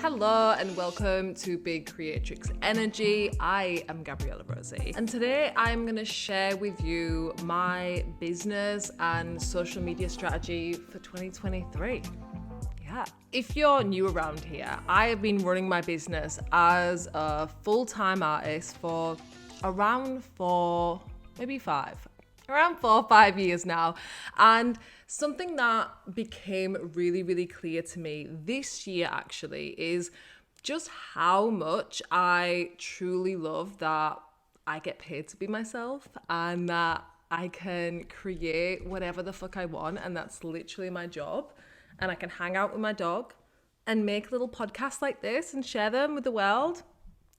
Hello and welcome to Big Creatrix Energy. I am Gabriella Rosie, and today I'm going to share with you my business and social media strategy for 2023. Yeah. If you're new around here, I have been running my business as a full-time artist for around 4 or 5 years now. And something that became really clear to me this year actually is just how much I truly love that I get paid to be myself and that I can create whatever the fuck I want, and that's literally my job. And I can hang out with my dog and make little podcasts like this and share them with the world.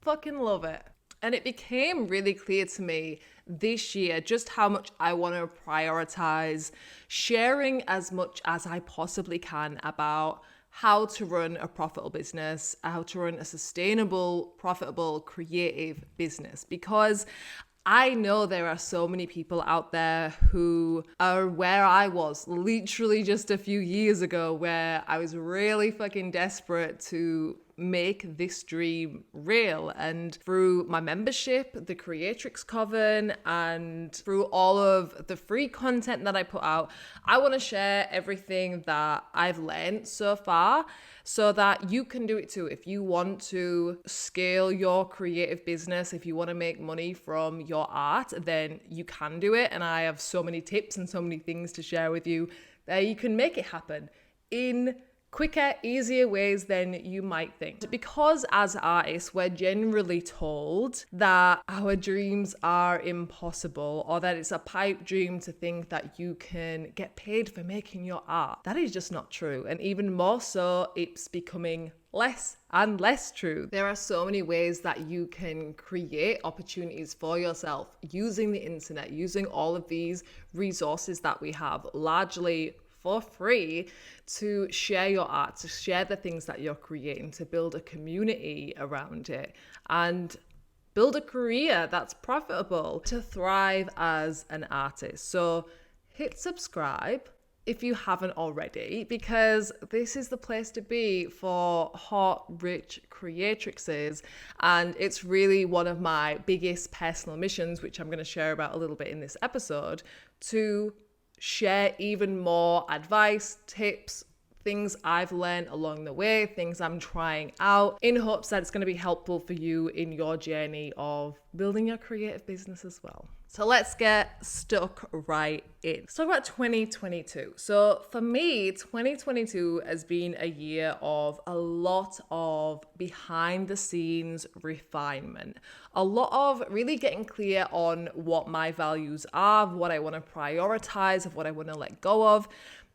Fucking love it. And it became really clear to me this year just how much I want to prioritize sharing as much as I possibly can about how to run a profitable business, how to run a sustainable, profitable, creative business. Because I know there are so many people out there who are where I was literally just a few years ago, where I was really fucking desperate to make this dream real. And through my membership, the Creatrix Coven, and through all of the free content that I put out, I want to share everything that I've learned so far so that you can do it too. If you want to scale your creative business, if you want to make money from your art, then you can do it. And I have so many tips and so many things to share with you that you can make it happen in quicker, easier ways than you might think. Because as artists, we're generally told that our dreams are impossible, or that it's a pipe dream to think that you can get paid for making your art. That is just not true. And even more so, it's becoming less and less true. There are so many ways that you can create opportunities for yourself using the internet, using all of these resources that we have, largely for free, to share your art, to share the things that you're creating, to build a community around it, and build a career that's profitable, to thrive as an artist. So hit subscribe if you haven't already, because this is the place to be for hot, rich creatrixes. And it's really one of my biggest personal missions, which I'm going to share about a little bit in this episode, to share even more advice, tips, things I've learned along the way, things I'm trying out, in hopes that it's going to be helpful for you in your journey of building your creative business as well. So let's get stuck right in. Let's talk about 2022. So for me, 2022 has been a year of a lot of behind the scenes refinement, a lot of really getting clear on what my values are, what I want to prioritize, of what I want to let go of.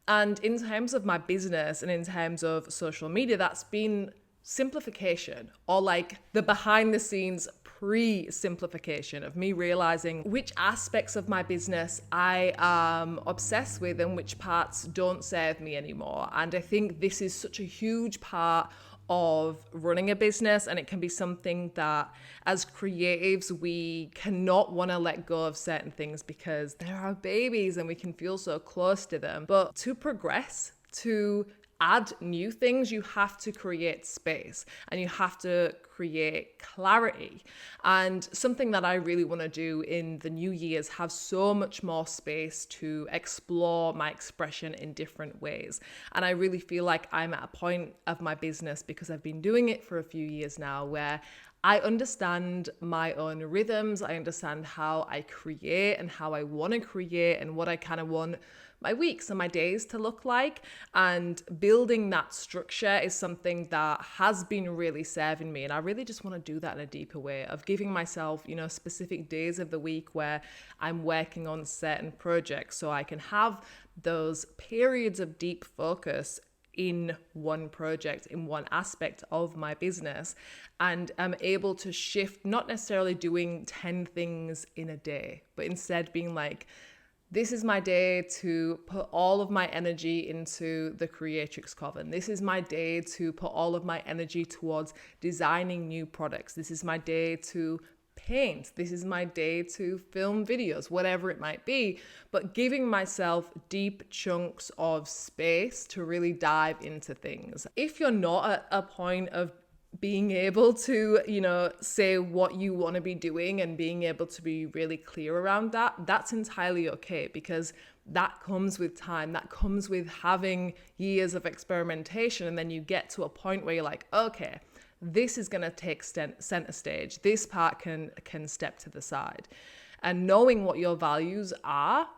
And in terms of my business and in terms of social media, that's been simplification, or like the behind the scenes pre-simplification of me realizing which aspects of my business I am obsessed with and which parts don't serve me anymore. And I think this is such a huge part of running a business, and it can be something that as creatives we cannot want to let go of certain things because they're our babies and we can feel so close to them. But to progress, to add new things, you have to create space and you have to create clarity. And something that I really want to do in the new year is have so much more space to explore my expression in different ways. And I really feel like I'm at a point of my business, because I've been doing it for a few years now, where I understand my own rhythms. I understand how I create and how I want to create and what I kind of want my weeks and my days to look like. And building that structure is something that has been really serving me. And I really just want to do that in a deeper way, of giving myself, specific days of the week where I'm working on certain projects, so I can have those periods of deep focus in one project, in one aspect of my business, and I'm able to shift, not necessarily doing 10 things in a day, but instead being like, this is my day to put all of my energy into the Creatrix Coven. This is my day to put all of my energy towards designing new products. This is my day to paint. This is my day to film videos, whatever it might be, but giving myself deep chunks of space to really dive into things. If you're not at a point of being able to, say what you want to be doing and being able to be really clear around that, that's entirely okay, because that comes with time. That comes with having years of experimentation. And then you get to a point where you're like, okay, this is going to take center stage. This part can step to the side. And knowing what your values are,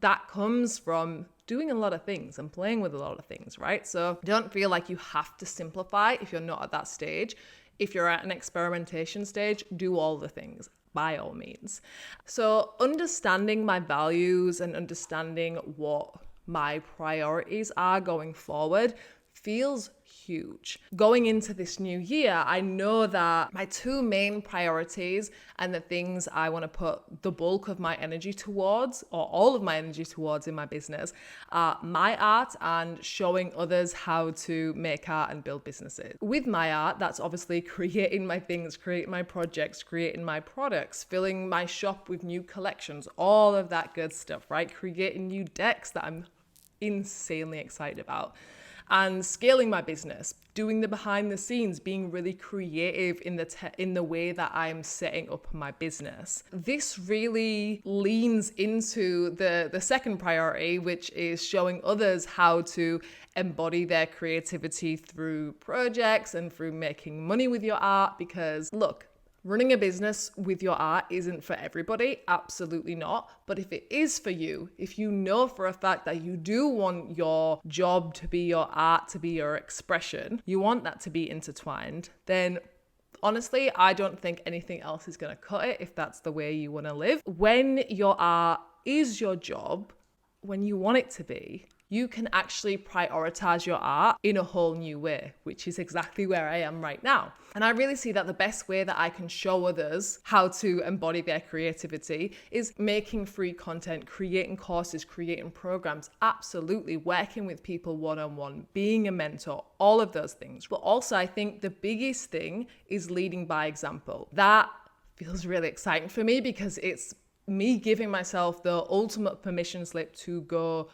that comes from doing a lot of things and playing with a lot of things, right? So don't feel like you have to simplify if you're not at that stage. If you're at an experimentation stage, do all the things, by all means. So understanding my values and understanding what my priorities are going forward feels huge. Going into this new year, I know that my two main priorities and the things I want to put the bulk of my energy towards, or all of my energy towards in my business, are my art and showing others how to make art and build businesses. With my art, that's obviously creating my things, creating my projects, creating my products, filling my shop with new collections, all of that good stuff, right? Creating new decks that I'm insanely excited about. And scaling my business, doing the behind the scenes, being really creative in the way that I'm setting up my business. This really leans into the second priority, which is showing others how to embody their creativity through projects and through making money with your art. Because look, running a business with your art isn't for everybody, absolutely not. But if it is for you, if you know for a fact that you do want your job to be your art, to be your expression, you want that to be intertwined, then honestly, I don't think anything else is going to cut it if that's the way you want to live. When your art is your job, when you want it to be, you can actually prioritize your art in a whole new way, which is exactly where I am right now. And I really see that the best way that I can show others how to embody their creativity is making free content, creating courses, creating programs, absolutely, working with people one-on-one, being a mentor, all of those things. But also, I think the biggest thing is leading by example. That feels really exciting for me because it's me giving myself the ultimate permission slip to go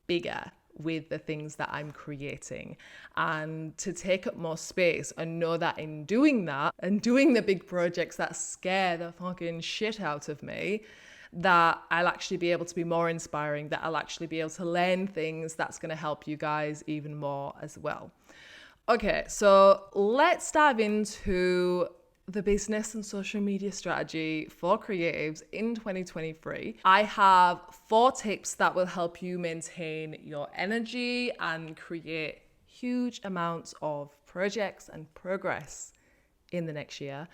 bigger with the things that I'm creating and to take up more space, and know that in doing that and doing the big projects that scare the fucking shit out of me, that I'll actually be able to be more inspiring, that I'll actually be able to learn things that's going to help you guys even more as well. Okay, so let's dive into the business and social media strategy for creatives in 2023. I have 4 tips that will help you maintain your energy and create huge amounts of projects and progress in the next year.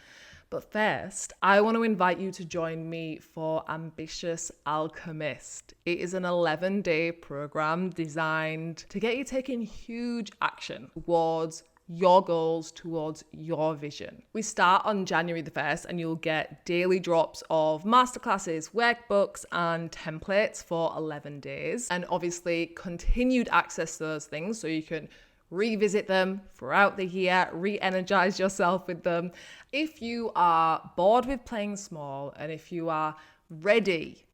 But first, I want to invite you to join me for Ambitious Alchemist. It is an 11-day program designed to get you taking huge action towards your goals, towards your vision. We start on January the 1st, and you'll get daily drops of masterclasses, workbooks, and templates for 11 days. And obviously continued access to those things so you can revisit them throughout the year, re-energize yourself with them. If you are bored with playing small, and if you are ready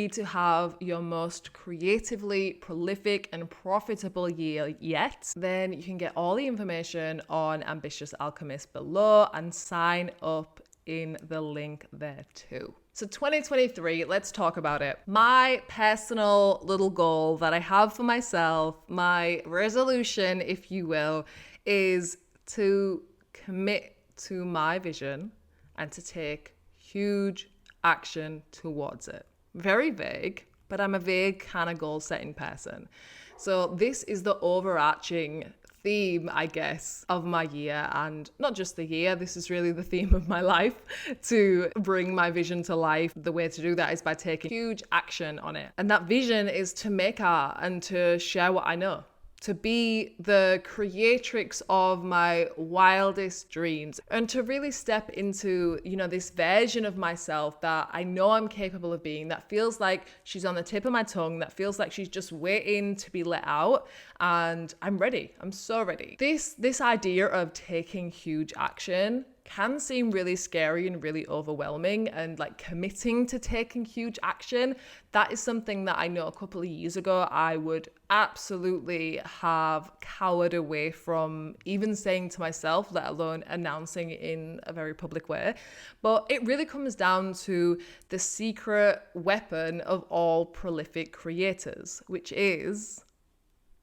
to have your most creatively prolific and profitable year yet, then you can get all the information on Ambitious Alchemist below and sign up in the link there too. So 2023, let's talk about it. My personal little goal that I have for myself, my resolution, if you will, is to commit to my vision and to take huge action towards it. Very vague, but I'm a vague kind of goal setting person. So this is the overarching theme, I guess, of my year, and not just the year, this is really the theme of my life, to bring my vision to life. The way to do that is by taking huge action on it. And that vision is to make art and to share what I know, to be the creatrix of my wildest dreams, and to really step into, this version of myself that I know I'm capable of being, that feels like she's on the tip of my tongue, that feels like she's just waiting to be let out. And I'm ready. I'm so ready. This idea of taking huge action can seem really scary and really overwhelming, and like committing to taking huge action, that is something that I know a couple of years ago I would absolutely have cowered away from even saying to myself, let alone announcing it in a very public way. But it really comes down to the secret weapon of all prolific creators, which is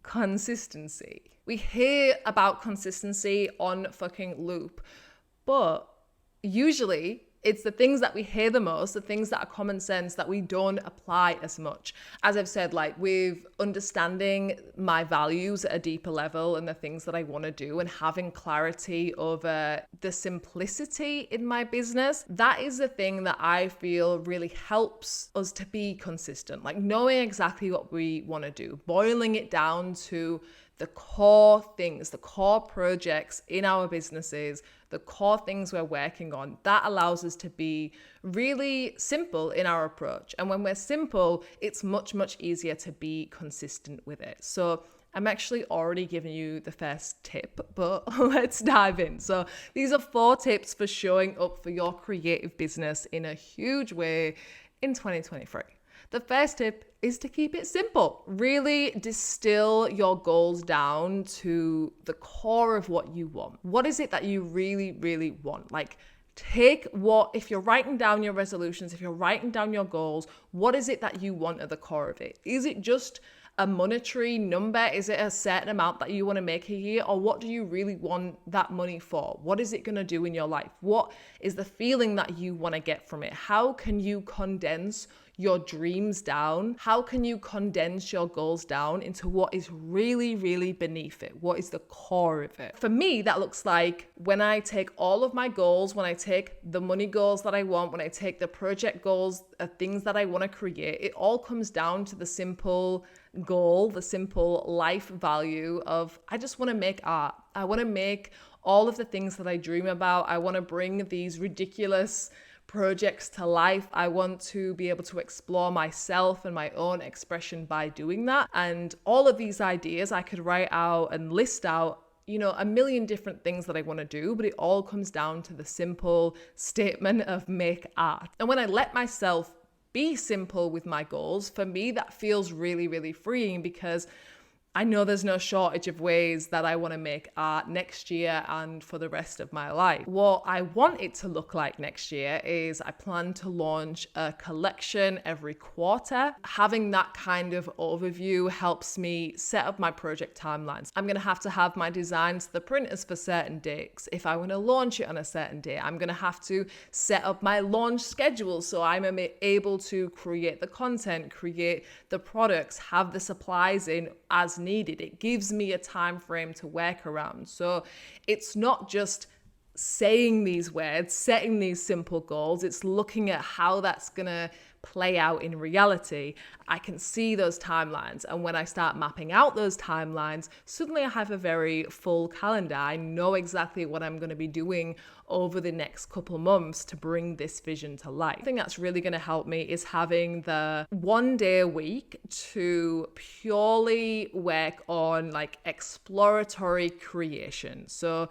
consistency. We hear about consistency on fucking loop, but usually it's the things that we hear the most, the things that are common sense, that we don't apply as much. As I've said, like with understanding my values at a deeper level and the things that I want to do and having clarity over the simplicity in my business, that is the thing that I feel really helps us to be consistent. Like knowing exactly what we want to do, boiling it down to the core things, the core projects in our businesses, the core things we're working on, that allows us to be really simple in our approach. And when we're simple, it's much, much easier to be consistent with it. So I'm actually already giving you the first tip, but let's dive in. So these are 4 tips for showing up for your creative business in a huge way in 2023. The first tip is to keep it simple. Really distill your goals down to the core of what you want. What is it that you really, really want? Like, if you're writing down your resolutions, if you're writing down your goals, what is it that you want at the core of it? Is it just a monetary number? Is it a certain amount that you want to make a year? Or what do you really want that money for? What is it going to do in your life? What is the feeling that you want to get from it? How can you condense your dreams down? How can you condense your goals down into what is really, really beneath it? What is the core of it? For me, that looks like when I take all of my goals, when I take the money goals that I want, when I take the project goals, things that I want to create, it all comes down to the simple goal, the simple life value of, I just want to make art. I want to make all of the things that I dream about. I want to bring these ridiculous projects to life. I want to be able to explore myself and my own expression by doing that. And all of these ideas I could write out and list out, a million different things that I want to do, but it all comes down to the simple statement of make art. And when I let myself be simple with my goals, for me, that feels really, really freeing, because I know there's no shortage of ways that I want to make art next year and for the rest of my life. What I want it to look like next year is I plan to launch a collection every quarter. Having that kind of overview helps me set up my project timelines. I'm going to have my designs to the printers for certain dates. If I want to launch it on a certain day, I'm going to have to set up my launch schedule so I'm able to create the content, create the products, have the supplies in as needed. It gives me a time frame to work around. So it's not just saying these words, setting these simple goals, it's looking at how that's gonna play out in reality. I can see those timelines, and when I start mapping out those timelines, suddenly I have a very full calendar. I know exactly what I'm going to be doing over the next couple months to bring this vision to life. The thing that's really going to help me is having the 1 day a week to purely work on like exploratory creation. So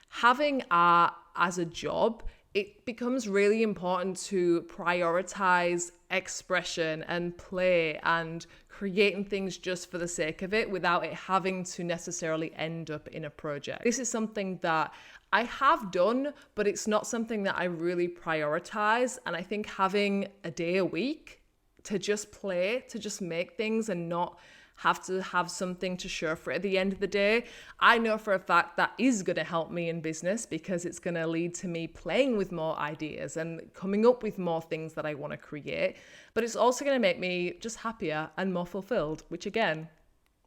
having art as a job, it becomes really important to prioritize expression and play and creating things just for the sake of it without it having to necessarily end up in a project. This is something that I have done, but it's not something that I really prioritize. And I think having a day a week to just play, to just make things and not have to have something to show for it at the end of the day, I know for a fact that is going to help me in business, because it's going to lead to me playing with more ideas and coming up with more things that I want to create. But it's also going to make me just happier and more fulfilled, which again,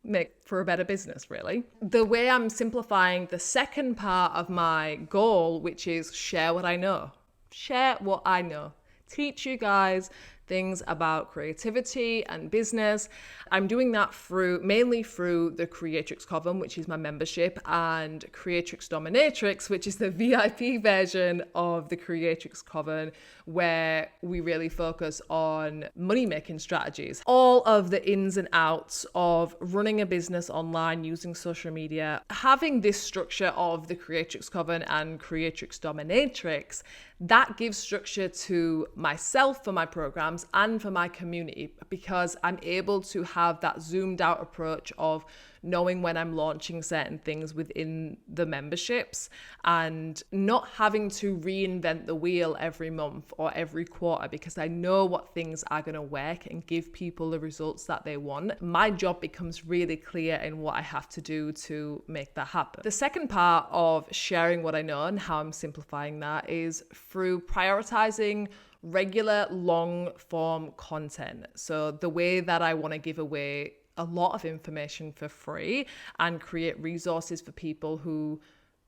make for a better business, really. The way I'm simplifying the second part of my goal, which is share what I know. Share what I know. Teach you guys things about creativity and business. I'm doing that mainly through the Creatrix Coven, which is my membership, and Creatrix Dominatrix, which is the VIP version of the Creatrix Coven, where we really focus on money-making strategies. All of the ins and outs of running a business online using social media. Having this structure of the Creatrix Coven and Creatrix Dominatrix, that gives structure to myself for my programs and for my community, because I'm able to have that zoomed out approach of knowing when I'm launching certain things within the memberships and not having to reinvent the wheel every month or every quarter, because I know what things are going to work and give people the results that they want. My job becomes really clear in what I have to do to make that happen. The second part of sharing what I know and how I'm simplifying that is through prioritizing regular long form content. So the way that I want to give away a lot of information for free and create resources for people who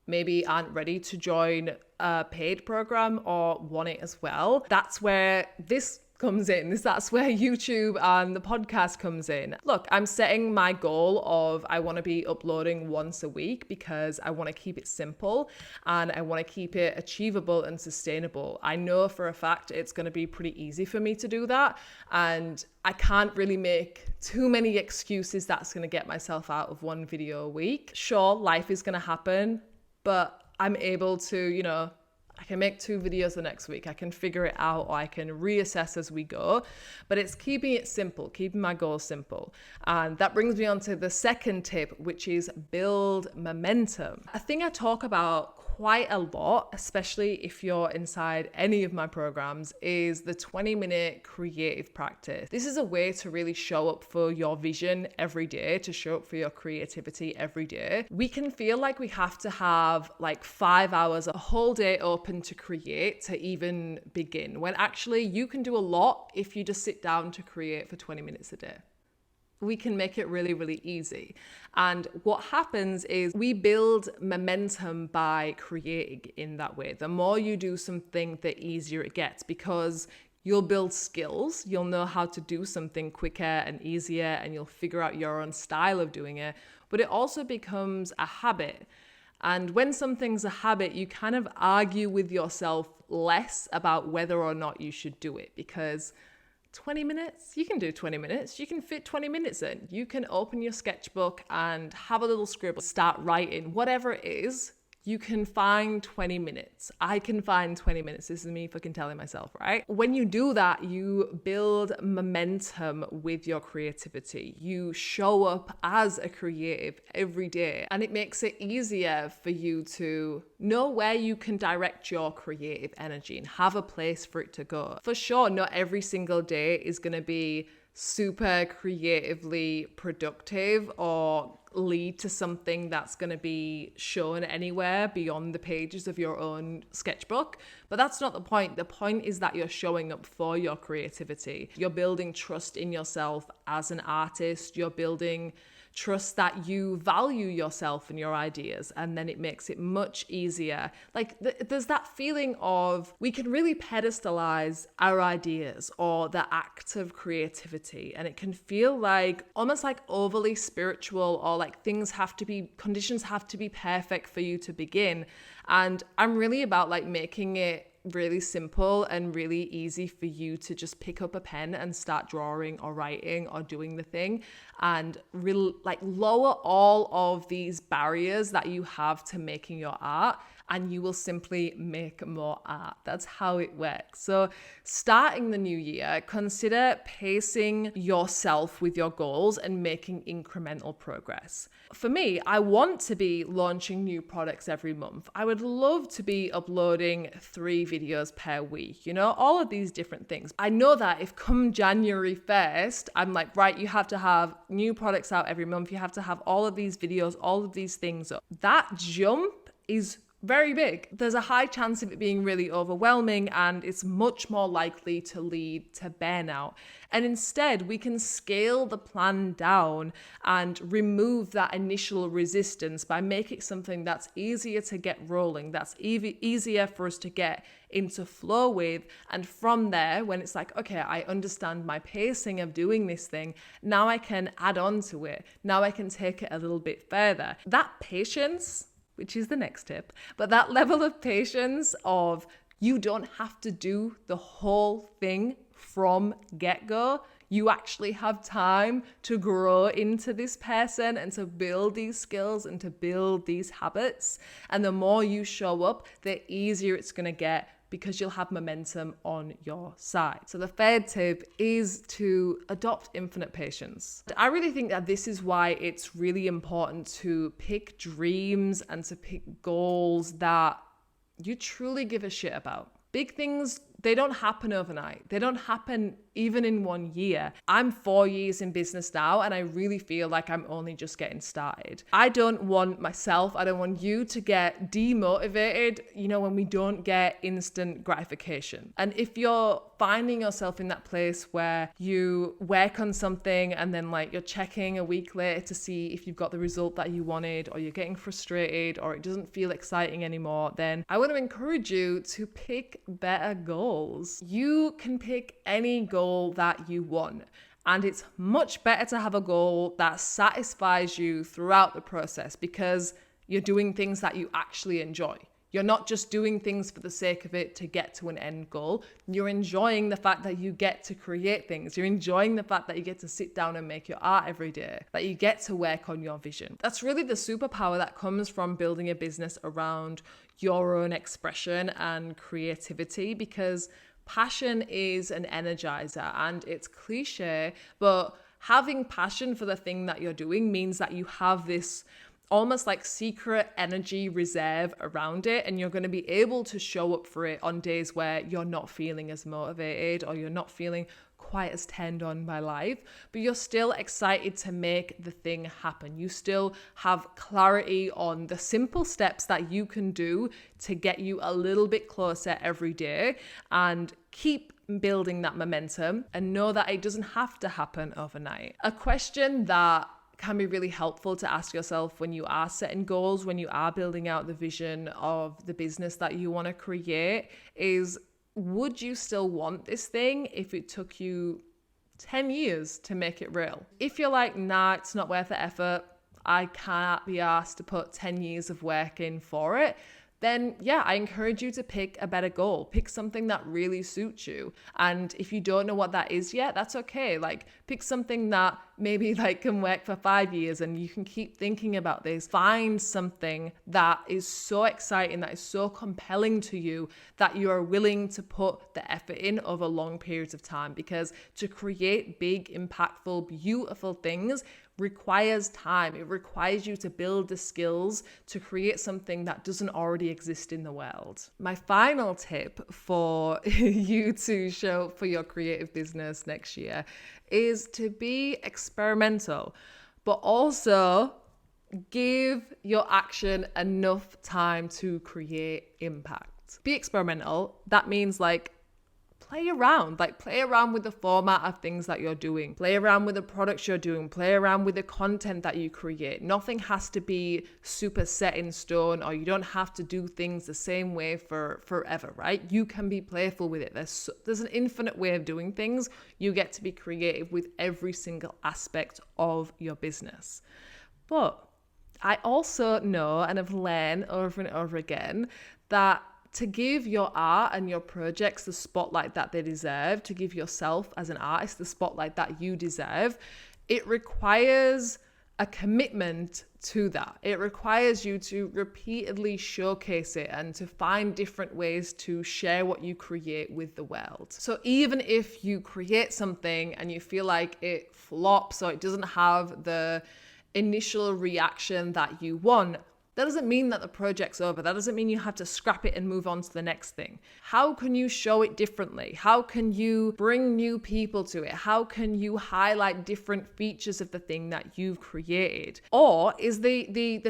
maybe aren't ready to join a paid program or want it as well. That's where this comes in. That's where YouTube and the podcast comes in. Look, I'm setting my goal of I want to be uploading once a week because I want to keep it simple and I want to keep it achievable and sustainable. I know for a fact it's going to be pretty easy for me to do that, and I can't really make too many excuses that's going to get myself out of one video a week. Sure, life is going to happen, but I'm able to, I can make 2 videos the next week. I can figure it out, or I can reassess as we go. But it's keeping it simple, keeping my goals simple. And that brings me on to the second tip, which is build momentum. A thing I talk about quite a lot, especially if you're inside any of my programs, is the 20-minute creative practice. This is a way to really show up for your vision every day, to show up for your creativity every day. We can feel like we have to have like 5 hours, a whole day open to create to even begin, when actually you can do a lot if you just sit down to create for 20 minutes a day. We can make it really, really easy. And what happens is we build momentum by creating in that way. The more you do something, the easier it gets, because you'll build skills. You'll know how to do something quicker and easier, and you'll figure out your own style of doing it. But it also becomes a habit. And when something's a habit, you kind of argue with yourself less about whether or not you should do it, because 20 minutes, you can do 20 minutes. You can fit 20 minutes in. You can open your sketchbook and have a little scribble, start writing, whatever it is. You can find 20 minutes. I can find 20 minutes. This is me fucking telling myself, right? When you do that, you build momentum with your creativity. You show up as a creative every day, and it makes it easier for you to know where you can direct your creative energy and have a place for it to go. For sure, not every single day is going to be super creatively productive or lead to something that's going to be shown anywhere beyond the pages of your own sketchbook. But that's not the point. The point is that you're showing up for your creativity. You're building trust in yourself as an artist. You're building trust that you value yourself and your ideas, and then it makes it much easier. Like there's that feeling of we can really pedestalize our ideas or the act of creativity, and it can feel like almost like overly spiritual, or like conditions have to be perfect for you to begin. And I'm really about like making it really simple and really easy for you to just pick up a pen and start drawing or writing or doing the thing, and really like lower all of these barriers that you have to making your art, and you will simply make more art. That's how it works. So starting the new year, consider pacing yourself with your goals and making incremental progress. For me, I want to be launching new products every month. I would love to be uploading 3 videos per week, all of these different things. I know that if come January 1st, I'm like, right, you have to have new products out every month. You have to have all of these videos, all of these things up. That jump is very big. There's a high chance of it being really overwhelming, and it's much more likely to lead to burnout. And instead, we can scale the plan down and remove that initial resistance by making something that's easier to get rolling, that's easier for us to get into flow with. And from there, when it's like, okay, I understand my pacing of doing this thing, now I can add on to it. Now I can take it a little bit further. That patience, which is the next tip, but that level of patience of you don't have to do the whole thing from get-go. You actually have time to grow into this person and to build these skills and to build these habits. And the more you show up, the easier it's going to get, because you'll have momentum on your side. So the third tip is to adopt infinite patience. I really think that this is why it's really important to pick dreams and to pick goals that you truly give a shit about. Big things, they don't happen overnight. They don't happen even in 1 year. I'm 4 years in business now, and I really feel like I'm only just getting started. I don't want you to get demotivated, when we don't get instant gratification. And if you're finding yourself in that place where you work on something and then you're checking a week later to see if you've got the result that you wanted, or you're getting frustrated, or it doesn't feel exciting anymore, then I want to encourage you to pick better goals. You can pick any goal that you want. And it's much better to have a goal that satisfies you throughout the process, because you're doing things that you actually enjoy. You're not just doing things for the sake of it to get to an end goal. You're enjoying the fact that you get to create things. You're enjoying the fact that you get to sit down and make your art every day, that you get to work on your vision. That's really the superpower that comes from building a business around your own expression and creativity, because passion is an energizer, and it's cliche, but having passion for the thing that you're doing means that you have this almost secret energy reserve around it, and you're going to be able to show up for it on days where you're not feeling as motivated, or you're not feeling quite as turned on by life, but you're still excited to make the thing happen. You still have clarity on the simple steps that you can do to get you a little bit closer every day, and keep building that momentum, and know that it doesn't have to happen overnight. A question that can be really helpful to ask yourself when you are setting goals, when you are building out the vision of the business that you want to create, is, would you still want this thing if it took you 10 years to make it real? If you're like, nah, it's not worth the effort, I can't be asked to put 10 years of work in for it, then I encourage you to pick a better goal. Pick something that really suits you. And if you don't know what that is yet, that's okay. Pick something that maybe can work for 5 years, and you can keep thinking about this. Find something that is so exciting, that is so compelling to you, that you are willing to put the effort in over long periods of time. Because to create big, impactful, beautiful things requires time. It requires you to build the skills to create something that doesn't already exist in the world. My final tip for you to show up for your creative business next year is to be experimental, but also give your action enough time to create impact. Be experimental. That means play around with the format of things that you're doing. Play around with the products you're doing. Play around with the content that you create. Nothing has to be super set in stone, or you don't have to do things the same way for forever, right? You can be playful with it. There's an infinite way of doing things. You get to be creative with every single aspect of your business. But I also know and have learned over and over again that to give your art and your projects the spotlight that they deserve, to give yourself as an artist the spotlight that you deserve, it requires a commitment to that. It requires you to repeatedly showcase it and to find different ways to share what you create with the world. So even if you create something and you feel like it flops or it doesn't have the initial reaction that you want, That doesn't mean that the project's over. That doesn't mean you have to scrap it and move on to the next thing. How can you show it differently? How can you bring new people to it? How can you highlight different features of the thing that you've created? Or is the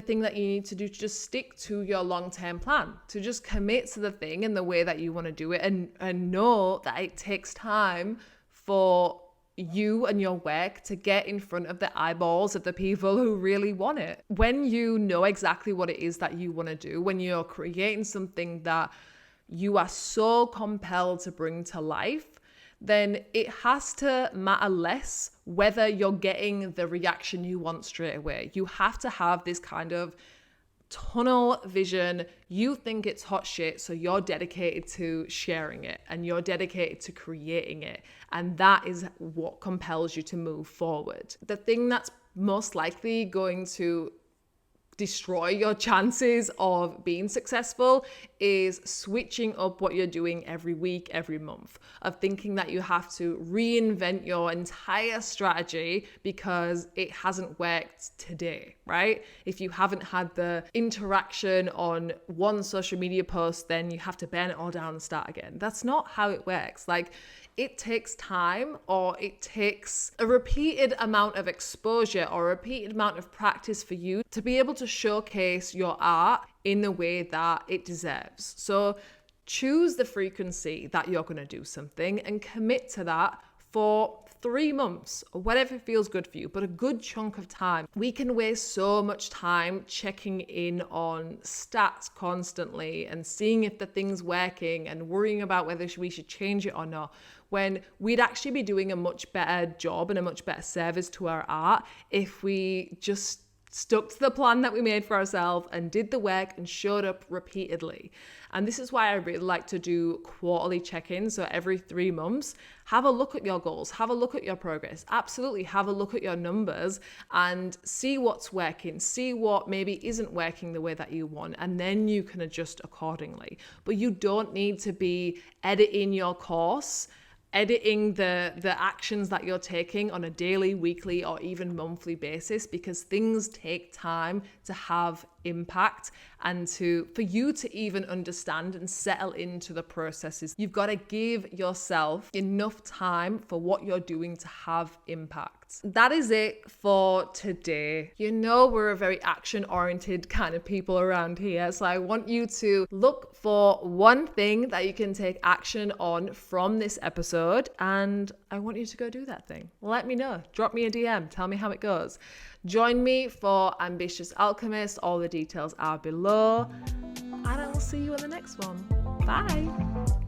thing that you need to do to just stick to your long-term plan, to just commit to the thing in the way that you want to do it, and know that it takes time for you and your work to get in front of the eyeballs of the people who really want it. When you know exactly what it is that you want to do, when you're creating something that you are so compelled to bring to life, then it has to matter less whether you're getting the reaction you want straight away. You have to have this kind of tunnel vision. You think it's hot shit, so you're dedicated to sharing it and you're dedicated to creating it. And that is what compels you to move forward. The thing that's most likely going to destroy your chances of being successful is switching up what you're doing every week, every month, of thinking that you have to reinvent your entire strategy because it hasn't worked today, right? If you haven't had the interaction on one social media post, then you have to burn it all down and start again. That's not how it works. It takes time, or it takes a repeated amount of exposure or a repeated amount of practice for you to be able to showcase your art in the way that it deserves. So choose the frequency that you're going to do something and commit to that for 3 months or whatever feels good for you, but a good chunk of time. We can waste so much time checking in on stats constantly and seeing if the thing's working and worrying about whether we should change it or not, when we'd actually be doing a much better job and a much better service to our art if we just stuck to the plan that we made for ourselves and did the work and showed up repeatedly. And this is why I really like to do quarterly check-ins. So every 3 months, have a look at your goals, have a look at your progress, absolutely have a look at your numbers and see what's working, see what maybe isn't working the way that you want, and then you can adjust accordingly. But you don't need to be editing your course, editing the actions that you're taking on a daily, weekly, or even monthly basis, because things take time to have impact and for you to even understand and settle into the processes. You've got to give yourself enough time for what you're doing to have impact. That is it for today. You know, we're a very action-oriented kind of people around here, so I want you to look for one thing that you can take action on from this episode, and I want you to go do that thing. Let me know. Drop me a DM. Tell me how it goes. Join me for Ambitious Alchemist. All the details are below. And I will see you in the next one. Bye.